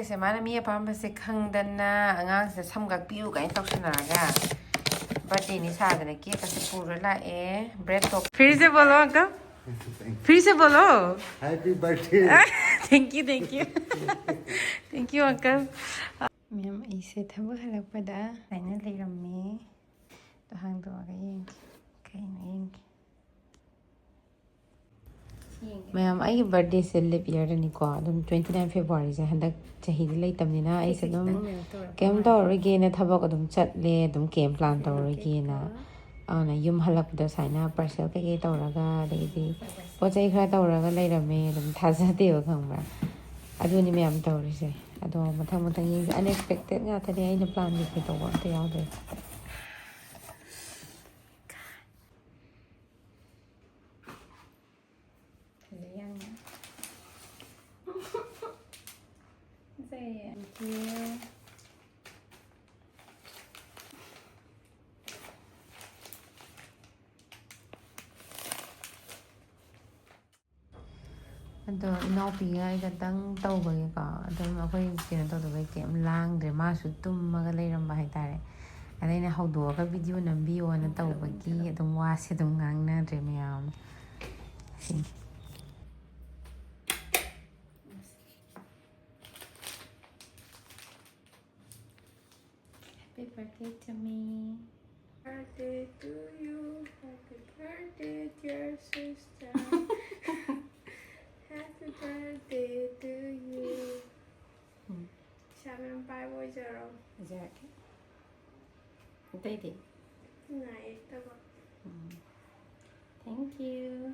से माना मी अपाम से खंगदना अंगांग से समगक पियु गाइन तौसनरागा बर्थडे नि सादना केक का से पूरा लाए ब्रेड टॉप फिर से बोलो अंकल फिर से बोलो happy birthday thank you uncle ma'am ऐसे थबक हलकपदा लाइना लेरम्मे तो हांगदोगा येंग कइना येंग मैम आई बर्थडे से लिप ईयर दनिको अदुम 29 फेब्रुआरी से हंदक चाही दि लेतमनिना आई से अदुम केम तौरगेना थबक अदुम चटले अदुम केम प्लान तौरगेना आना युम हलकपदा साइना पार्सल के तौरगा देदि पोचै खरा तौरगा लेरमे अदुम थाजादेबा खंबा अदुनि मैम तौरिसे अदो मथंग मथंग ये unexpected nga thade aina plan ni ke tawwa ta yawde अदो इनोपिगा इगतंग तौबगे का अदम अखोई केना तौदबे केम लांगद्रे मासु तुम्मगा लेरम्बा हाइतारे अदैना हौदोगा वीडियो नंबियो ना तौबगी अदम वासे अदम ngangnadre मैम सी Happy birthday to me. Birthday to you. Happy birthday, dear sister. Happy birthday to you. 750. Exactly. Daddy. Nice. Thank you.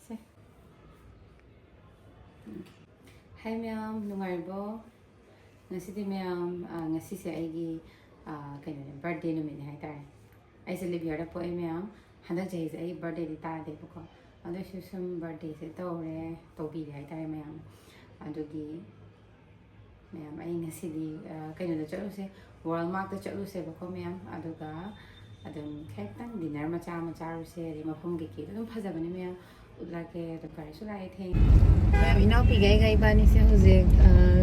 Say. Hi ma'am, nungaribo. Ngasi ma'am, ngasi se aigi kaino birthday numit ni haitare. Ai se live year po ai ma'am. Handak jahi se ai birthday di ta de ko. Ado sum birthday se tore tobi di haitare ma'am. Adugi ma'am ai ngasi di kaino da chalu se world mark da chalu se ko ma'am. Aduga adum khaitang dinner macha ru se ri mafum ge ki dum phajabani ma'am. उलाके तो guys लाए थे मैं इनाउ पिगाई गाई बानी से हुजे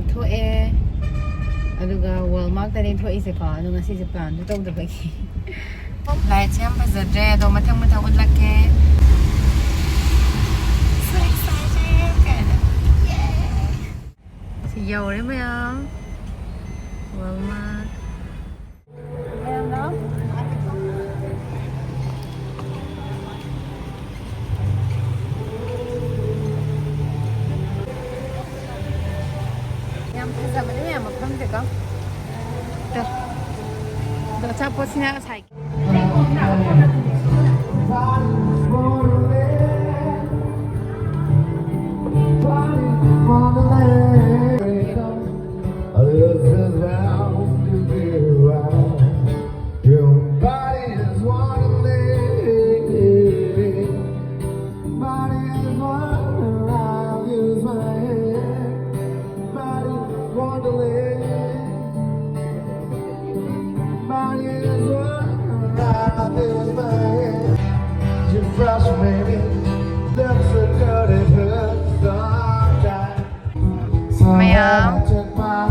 थोए अदुगा वॉलमार्क तने थोई से का अदुगा से प्लान तो तौदबगी लाइट से हम फजद्रे दो मथंग मथंग उलाके so excited kind of yay यौरे मैम वॉलमार्क 너 자꾸 지나가 살게. मैम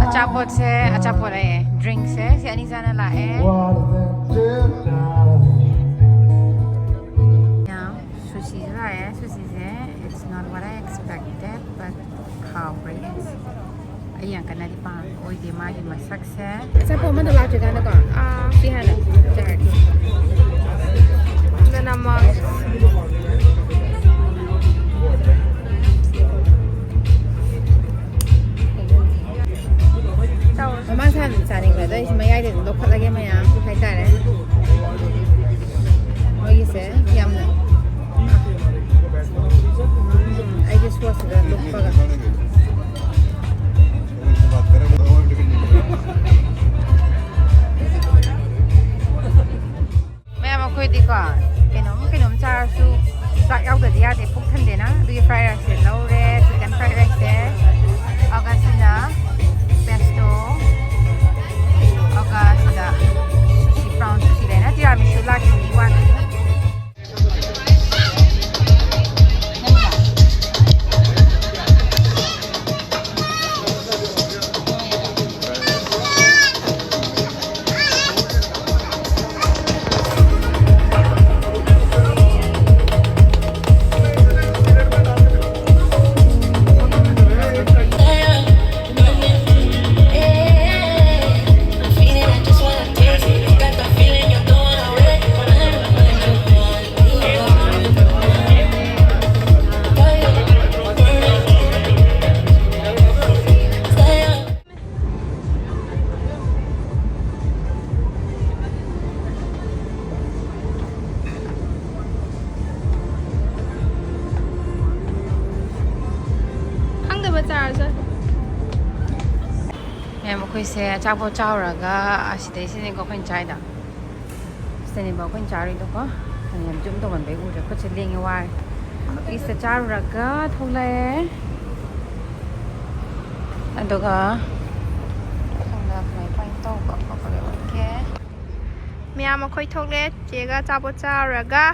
अचापोट से अचापोट है ड्रिंक से अनी जाना लाए sushi लाए sushi से it's not what I expected but how great it is I yang kan nadi pang oi di magi masak se अचापोट mana la juga na ko di hana jadi na nama Mama san saning ko dai maya de do khat lage maya khai ta re hoy se yam na I just was the look paga maya ma khoi di ka kenom cha su sak yaw de ya de phuk than de na du fried rice lo re chicken fried rice de agasina pesto oka sida sushi prawn sushi le na tiramisu la ki wan ꯃꯌꯥꯝ ꯑꯩꯈꯣꯏꯁꯦ ꯑꯆꯥꯄꯣꯠ ꯆꯥꯎꯔꯒ ꯑꯁꯤꯗꯩꯁꯤꯅꯦꯀꯣ ꯑꯩꯈꯣꯏꯅ ꯆꯥꯏꯗꯣ ꯁꯤꯗꯅꯦꯕ ꯑꯩꯈꯣꯏꯅ ꯆꯥꯔꯤꯗꯣꯀꯣ ꯌꯥꯝ ꯖꯨꯝ ꯇꯧꯒꯟꯕꯩ ꯎꯗ꯭ꯔꯦ ꯈꯨꯠꯁꯦ ꯂꯦꯡꯉꯦ ꯋꯥꯔꯦ ꯁꯤꯗ ꯆꯥꯔꯨꯔꯒ ꯊꯣꯛꯂꯛꯑꯦ ꯑꯗꯨꯒ ꯈꯪꯗ ꯀꯃꯥꯏꯅ ꯇꯧꯕ ꯈꯣꯠꯄꯒ ꯑꯣꯏꯒꯦ ꯃꯌꯥꯝ ꯑꯩꯈꯣꯏ ꯊꯣꯛꯂꯦ ꯆꯦꯒ ꯑꯆꯥꯄꯣꯠ ꯆꯥꯔꯨꯔꯒ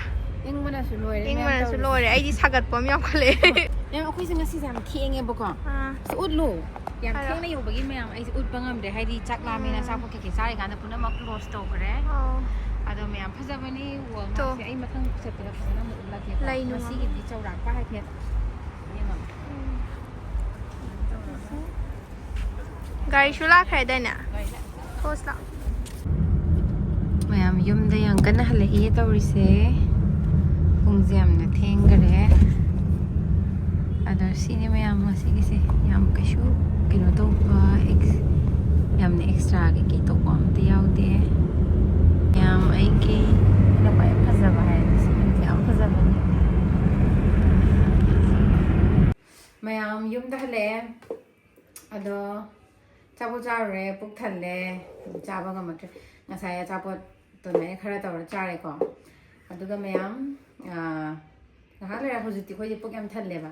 ꯏꯪꯕꯅꯁꯨ ꯂꯣꯏꯔꯦ ꯏꯪꯕꯅꯁꯨ ꯂꯣꯏꯔꯦ ꯑꯩꯗꯤ ꯁꯥꯒꯠꯄ ꯑꯃ ꯌꯥꯎꯈꯠꯂꯛꯑꯦ ꯃꯌꯥꯝ ꯑꯩꯈꯣꯏꯁꯦ ꯉꯁꯤꯁꯦ ꯌꯥꯝ ꯊꯦꯡꯉꯦꯕꯀꯣ ꯎꯠꯂꯨ ꯌꯥꯝ ꯊꯦꯡꯅ ꯌꯧꯕꯒꯤ ꯃꯌꯥꯝ ꯑꯩꯁꯦ ꯎꯠꯄ ꯉꯝꯗ꯭ꯔꯦ ꯍꯥꯏꯗꯤ ꯆꯥꯛ ꯂꯥꯝꯃꯦꯅ ꯑꯆꯥꯄꯣꯠ ꯀꯩꯀꯩ ꯆꯥꯔꯤꯀꯥꯟꯗ ꯄꯨꯝꯅꯃꯛ ꯀ꯭ꯂꯣꯖ ꯇꯧꯈ꯭ꯔꯦ ꯑꯗꯣ ꯃꯌꯥꯝ ꯐꯖꯕꯅꯤ ꯋꯥꯜꯃꯥꯔꯠꯁꯦ ꯑꯩ ꯃꯊꯪ ꯆꯠꯄꯗ ꯐꯖꯅ ꯑꯃꯨꯛ ꯎꯠꯂꯛꯀꯦꯀꯣ ꯉꯁꯤꯒꯤꯗꯤ ꯆꯥꯎꯔꯥꯛꯄ ꯍꯥꯏꯐꯦꯠ ꯒꯥꯔꯤꯁꯨ ꯂꯥꯛꯈ꯭ꯔꯦꯗꯥꯏꯅꯦ ꯊꯣꯁ ꯂꯥꯛ ꯃꯌꯥꯝ ꯌꯨꯝꯗ ꯌꯥꯝ ꯀꯟꯅ ꯍꯜꯂꯛꯏ ꯇꯧꯔꯤꯁꯦ ꯄꯨꯡꯁꯦ ꯌꯥꯝꯅ ꯊꯦꯡꯈꯔꯦ ꯑꯗꯣ ꯁꯤꯅꯤ ꯃꯌꯥꯝ ꯉꯁꯤꯒꯤꯁꯦ ꯌꯥꯝ ꯀꯩꯁꯨ ꯀꯩꯅꯣ ꯇꯧꯕ ꯌꯥꯝꯅ ꯑꯦꯛꯁꯇ꯭ꯔꯥ ꯀꯩꯀꯩ ꯇꯧꯕ ꯑꯝꯇ ꯌꯥꯎꯗꯦ ꯌꯥꯝ ꯑꯩꯒꯤ ꯑꯩꯅ ꯈ꯭ꯋꯥꯏ ꯐꯖꯕ ꯍꯥꯏꯔꯗꯤ ꯁꯤꯒꯤꯁꯦ ꯌꯥꯝ ꯐꯖꯕꯅꯤ ꯃꯌꯥꯝ ꯌꯨꯝꯗ ꯍꯜꯂꯛꯑꯦ ꯑꯗꯣ ꯑꯆꯥꯄꯣꯠ ꯆꯥꯔꯨꯔꯦ ꯄꯨꯛ ꯊꯜꯂꯦ ꯆꯥꯕ ꯉꯝꯃꯛꯇ꯭ꯔꯦ ꯉꯁꯥꯏ ꯑꯆꯥꯄꯣꯠ ꯑꯗꯨꯃꯥꯏꯅ ꯈꯔ ꯇꯧꯔ ꯆꯥꯔꯦꯀꯣ ꯑꯗꯨꯒ ꯃꯌꯥꯝ ꯉꯥꯏꯍꯥꯛ ꯂꯩꯔ ꯍꯧꯖꯤꯛꯇꯤ ꯑꯩꯈꯣꯏꯗꯤ ꯄꯨꯛ ꯌꯥꯝ ꯊꯜꯂꯦꯕ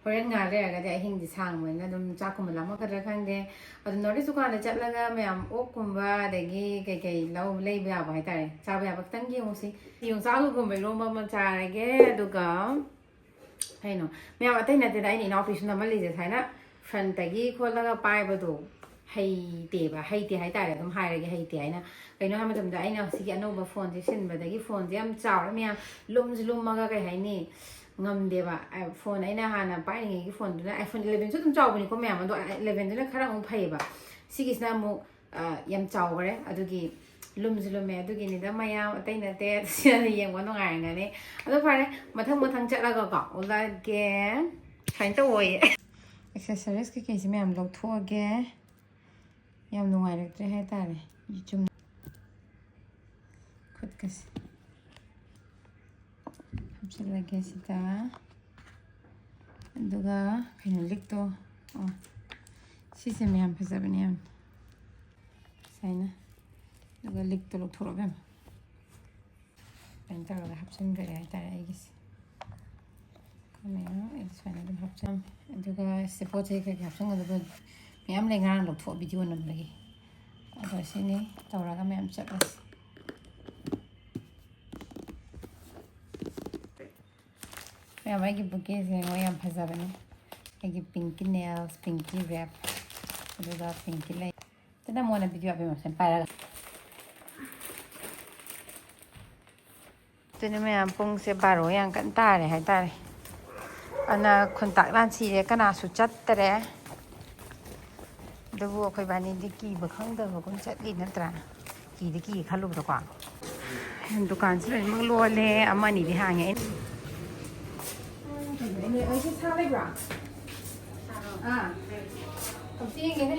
ꯍꯣꯔꯦꯟ ꯉꯥꯏꯍꯥꯛ ꯂꯩꯔꯒꯗꯤ ꯑꯍꯤꯡꯗꯤ ꯁꯥꯡꯕꯅꯤꯅ ꯑꯗꯨꯝ ꯆꯥꯛꯀꯨꯝꯕ ꯂꯥꯝꯃꯛꯀꯗ꯭ꯔꯥ ꯈꯪꯗꯦ ꯑꯗꯨ ꯅꯣꯔꯠ ꯏꯁ ꯗꯨꯀꯥꯟꯗ ꯆꯠꯂꯒ ꯃꯌꯥꯝ ꯑꯣꯛꯀꯨꯝꯕ ꯑꯗꯒꯤ ꯀꯩꯀꯩ ꯂꯩꯕ ꯌꯥꯕ ꯍꯥꯏꯇꯥꯔꯦ ꯆꯥꯕ ꯌꯥꯕ ꯈꯤꯇꯪ ꯌꯦꯡꯉꯨꯁꯤ ꯌꯣꯡꯆꯥꯛꯂꯨꯒꯨꯝꯕ ꯏꯔꯣꯝꯕ ꯑꯃ ꯆꯥꯔꯒꯦ ꯑꯗꯨꯒ ꯀꯩꯅꯣ ꯃꯌꯥꯝ ꯑꯇꯩ ꯅꯠꯇꯦꯗ ꯑꯩꯅ ꯏꯅꯥꯎꯄꯤꯁꯨ ꯅꯝꯍꯜꯂꯤꯁꯦ ꯁꯨꯃꯥꯏꯅ ꯐ꯭ꯔꯟꯇꯒꯤ ꯈꯣꯠꯂꯒ ꯄꯥꯏꯕꯗꯣ ꯍꯩꯇꯦ ꯍꯥꯏꯇꯥꯔꯦ ꯑꯗꯨꯝ ꯍꯥꯏꯔꯒꯦ ꯍꯩꯇꯦ ꯍꯥꯏꯅ ꯀꯩꯅꯣ ꯍꯥꯏꯕ ꯃꯇꯝꯗ ꯑꯩꯅ ꯁꯤꯒꯤ ꯑꯅꯧꯕ ꯐꯣꯟꯁꯦ ꯁꯤꯟꯕꯗꯒꯤ ꯐꯣꯟꯁꯦ ꯌꯥꯝ ꯆꯥꯎꯔꯦ ꯃꯌꯥꯝ ꯂꯨꯝꯁꯨ ꯂꯨꯝꯃꯒ ꯀꯩ ꯍꯥꯏꯅꯤ ꯉꯝꯗꯦꯕ ꯐꯣꯟ ꯑꯩꯅ ꯍꯥꯟꯅ ꯄꯥꯏꯔꯤꯉꯩꯒꯤ ꯐꯣꯟꯗꯨꯅ iPhone 11ꯁꯨ ꯑꯗꯨم ꯆꯥꯎꯕꯅꯤꯀꯣ ꯃꯌꯥꯝ ꯑꯗꯣ 11ꯗꯨꯅ ꯈꯔ ꯑꯃꯨꯛ ꯐꯩꯌꯦꯕ ꯁꯤꯒꯤꯁꯤꯅ ꯑꯃꯨꯛ ꯌꯥꯝ ꯆꯥꯎꯈꯔꯦ ꯑꯗꯨꯒꯤ ꯂꯨꯝꯁꯨ ꯂꯨꯝꯃꯦ ꯑꯗꯨꯒꯤꯅꯤꯗ ꯃꯌꯥꯝ ꯑꯇꯩ ꯅꯠꯇꯦ ꯁꯤꯅ ꯌꯦꯡꯕ ꯅꯨꯡꯉꯥꯏꯔꯒꯅꯤ ꯑꯗꯣ ꯐꯔꯦ ꯃꯊꯪ ꯆꯠꯂꯒꯀꯣ ꯎꯠꯂꯛꯀꯦ ꯁꯨꯃꯥꯏꯅ ꯇꯧꯑꯣꯌꯦ ꯑꯦꯛꯁꯦꯁꯔꯤꯁ ꯀꯩꯀꯩꯁꯦ ꯃꯌꯥꯝ ꯂꯧꯊꯣꯛꯑꯒꯦ ꯌꯥꯝ ꯅꯨꯡꯉꯥꯏꯔꯛꯇ꯭ꯔꯦ ꯍꯥꯏꯇꯥꯔꯦ ꯆꯨꯝ ꯈꯨꯠꯀꯁꯦ ꯍꯥꯞꯆꯤꯜꯂꯒꯦ ꯁꯤꯗ ꯑꯗꯨꯒ ꯀꯩꯅꯣ ꯂꯤꯛꯇꯣ ꯁꯤꯁꯦ ꯃꯌꯥꯝ ꯐꯖꯕꯅꯦ ꯌꯥꯝ ꯁꯨꯃꯥꯏꯅ ꯑꯗꯨꯒ ꯂꯤꯛꯇꯣ ꯂꯧꯊꯣꯛꯑꯒ ꯁꯨꯃꯥꯏꯅ ꯇꯧꯔꯒ ꯍꯥꯞꯆꯤꯟꯈ꯭ꯔꯦ ꯍꯥꯏꯇꯥꯔꯦ ꯑꯩꯒꯤꯁꯦ ꯁꯨꯃꯥꯏꯅ ꯑꯗꯨꯝ ꯍꯥꯞꯆꯤꯜꯂꯝꯃꯦ ꯑꯗꯨꯒ ꯁꯤ ꯄꯣꯠ ꯆꯩ ꯀꯩꯀꯩ ꯍꯥꯞꯆꯤꯟꯒꯗꯕ ꯃꯌꯥꯝ ꯂꯩ ꯉꯔꯥꯡ ꯂꯧꯊꯣꯛꯑ ꯚꯤꯗꯤꯑꯣ ꯅꯝꯕꯒꯤ ꯑꯗꯣ ꯁꯤꯅꯤ ꯇꯧꯔꯒ ꯃꯌꯥꯝ ꯆꯠꯂꯁꯤ ꯃꯌꯥꯝ ꯑꯩꯒꯤ ꯕꯨꯀꯦꯁꯦ ꯃꯣꯏ ꯌꯥꯝ ꯐꯖꯕꯅꯦ ꯑꯩꯒꯤ ꯄꯤꯡꯀꯤ ꯅꯦꯜꯁ ꯄꯤꯡꯀꯤ ꯔꯦꯞ ꯑꯗꯨꯒ ꯄꯤꯡꯀꯤ ꯂꯩ ꯇꯅ ꯃꯣꯏꯅ ꯚꯤꯗꯤꯑꯣ ꯑꯄꯤꯃꯁꯦ ꯄꯥꯏꯔꯒ ꯑꯗꯨꯅ ꯃꯌꯥꯝ ꯄꯨꯡꯁꯦ 12 ꯌꯥꯝ ꯀꯟꯅ ꯇꯥꯔꯦ ꯍꯥꯏꯇꯥꯔꯦ ꯑꯗꯨꯅ ꯈꯨꯟꯇꯥꯛ ꯂꯥꯟꯁꯤꯔꯦ ꯀꯅꯥꯁꯨ ꯆꯠꯇꯔꯦ ꯑꯗꯨꯕꯨ ꯑꯩꯈꯣꯏ ꯕꯥꯅꯤꯗꯤ ꯀꯤꯕ ꯈꯪꯗꯕꯒꯨꯝ ꯆꯠꯂꯤ ꯅꯠꯇ꯭ꯔꯥ ꯀꯤ ꯈꯜꯂꯨꯕꯗꯣꯀꯣ ꯗꯨꯀꯥꯟꯁꯤ ꯂꯣꯏꯅꯃꯛ ꯂꯣꯜꯂꯦ ꯑꯃ ꯑꯅꯤꯗꯤ ꯍꯥꯡꯉꯦ ꯑꯩꯁꯦ ꯁꯥ ꯂꯩꯕ꯭ꯔꯥ ꯑꯝꯇ ꯌꯦꯡꯒꯦꯅꯦ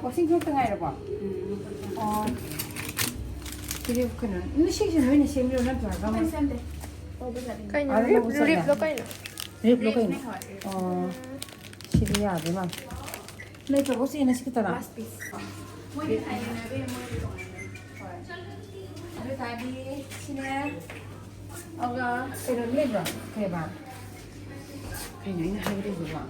ꯋꯥꯁꯤꯡ ꯈꯛꯇ ꯉꯥꯏꯔꯕꯣ ꯁꯤꯗꯤ ꯀꯩꯅꯣ ꯁꯤꯁꯦ ꯅꯣꯏꯅ ꯁꯦꯝꯕꯤꯔꯣ ꯅꯠꯇ꯭ꯔꯒ ꯀꯩꯅꯣ ꯔꯤꯞꯂꯣ ꯀꯩꯅꯣ 시리 아니만 내가 혹시 얘네 시켰잖아 아주 다리 시네 어가 이런 레버 대박 그냥 이거 하기로 좋아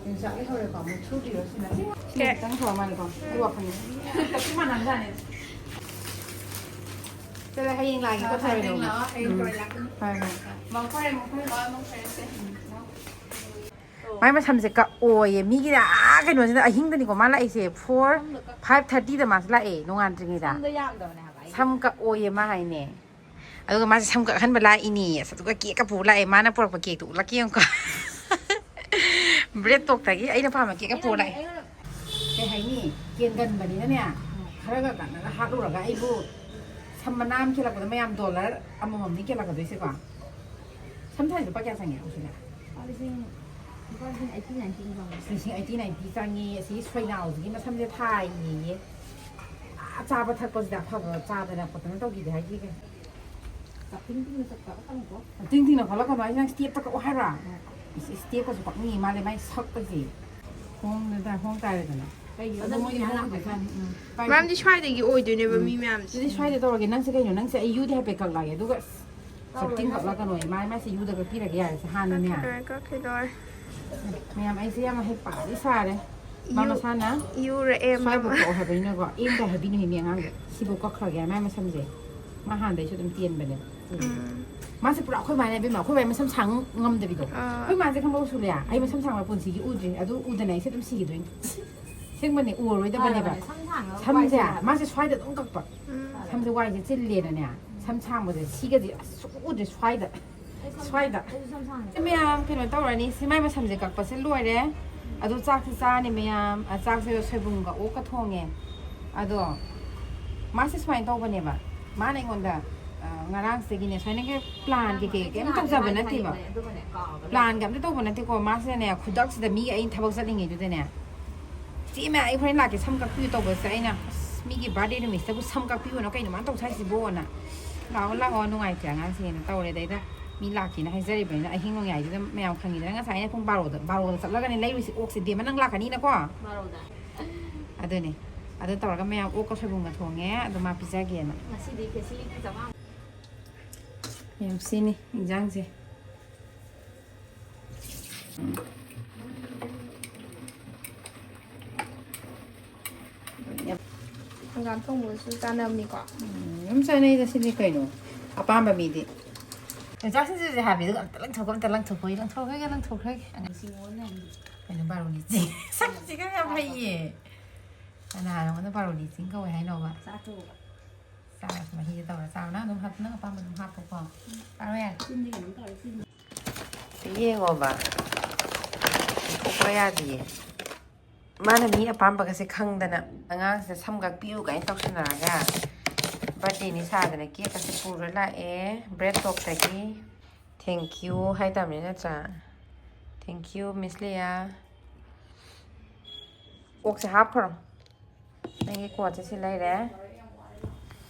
인사하기 허리가 뭐 초리로 시네 시네 땅 좋아만 이거 이거 아프네 딱히만 안 가네 제가 하인 라기 거 타요 이거 마이 삼세 까 오예 미기다 그노진다 힘드니까 말라이세 4 5:30다 마슬라에 농안중이다 3까 오예 마하이네 아두가 마스 3까 한 발라이니 사두가 케이크 보라에 마나 포르 케이크 울라키 연거 브레드 똑딱이 아이나 파마 케이크 보라에 에 하이니 겐간 바니냐 카라가 간나 하루라가 아이부 3만남 킬라거든 매암 달러 아무맘니 킬라거든 있을까 3타이 루파 क्या 상이야 혹시나 리싱 아이티 나이티 짱이 시 스웨이나우즈기 마삼제 타이 짜바 탈 것이다 파고 짜다나 보통 떡이다 하기게 tinh tinh là có là còn nói rằng tiếp tao có hai ra tiếp có chụp nhỉ mà lại mai sốc cái gì không tài rồi Ma'am đi try the oi do never me ma'am. đi try để tao cái năng sẽ cái năng sẽ yêu đi hay bị căng lại đúng không sắp tinh gặp là cái nói mai sẽ yêu được cái cái gì sẽ han nè Có cái đó. mẹ ai sẽ mà hay bà đi xa đấy mà sao nè You rồi em xoay bộ cổ hay bên nó gọi em tại hay bên nó miệng ăn si bộ cọc khởi cái mai mà xăm gì mà han đấy cho tụi tiền bên này mà sẽ bỏ khơi mai này bên mà khơi mai mà xăm trắng ngâm được bị đâu khơi mai sẽ không bao nhiêu à ai mà xăm trắng là quần xì cái udi à tôi udi này sẽ tụi xì cái đấyซึ่งมันเนี่ยอวดไว้แต่มันเนี่ยแบบช้ำจ้ะมันจะช่วยแต่ต้องกับแบบช้ำจะว่าจะเลียนเนี่ยช้ำช่างมันจะชี้ก็จะสู้จะช่วยแต่จะไม่ยามคือมันต้องอะไรนี่ใช่ไหมมันช้ำจะกับเปอร์เซ็นต์รวยเลยอะดูจากที่ซ่าเนี่ยไม่ยามอะจากที่เราใช้บุญกับโอ้กระทงไงอะดูมาสิช่วยตัวมันเนี่ยแบบมาในคนเดียวงานร่างสกินเนี่ยใช้ในแค่ปลานเก๋ๆมันต้องจับเป็นนั่นที่แบบปลานกับที่ตัวมันนั่นที่ก็มาสิเนี่ยคุณดักจะมีไอ้ทับสัตว์ยังไงอยู่เนี่ยที่แม่ไอ้คนนี้หลักจะทำกับพี่ตัวเบอร์ใส่น่ะมีกี่บาทเดียวนี่แต่กูทำกับพี่วันนั้นก็ยังมันต้องใช้สิบโบน่ะเราละอ่อนนุ่งไอ้เจ้างานเสียนตัวเลยแต่มีหลักกี่นะให้เสร็จไปนะไอ้หิ้งนุ่งใหญ่จะไม่เอาขังอยู่แล้วงั้นใส่เนี่ยคงบาโรดสักแล้วกันในไล่รู้สึกอกสิเดียมันนั่งหลักอันนี้นะก็บาโรดอ่ะเดี๋ยวนี่อ่ะเดี๋ยวต่อแล้วก็ไม่เอาอกก็ใช้บุญกับทวงแง่เดี๋ยวมาพิซซ่าเกียร์น่ะสิดีคือสิจะว่าอย่างสินี่อีกจังสิการท่องมือซื้อการนำดีกว่าใช่ในจะสิ่งนี้ก็อีกเนาะอาป้าแบบนี้ดิแต่จากสิ่งที่จะหาไปดูลังถูกก็ลังถูกเลยลังถูกเลยอันนี้สิโว้เนี่ยเป็นบาร์โรนิจิสักสิ่งก็ยังไม่ยี่อันนั้นมันบาร์โรนิจิก็ไว้ให้เราอะซาจูซาสมาธิจะต่อแล้วซาวนะน้องฮับน้องป้ามันน้องฮับพออะไรอ่ะสิ่งนี้มันต่อสิ่งนี้เย่งอบะพวกอะไรดีmana mi apam baga se khang dana anga se samgak piu ga intok sanaga birthday ni sa dana ke ka se pura la e bread top ta ki thank you hai tam ni na cha thank you miss leya ok se hap khro nai ko cha se lai re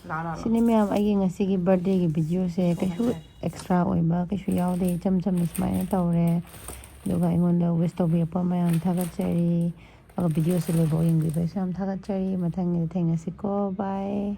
la sini me am ai nga si gi birthday gi video se ka shu extra oi ba ka shu yaw de cham cham ni smai na taw re do ga ingon da wish to be pa ma am thaga cheri video se lo bo yeng bi ba sam thaga cheri mathang ni thangasiko bye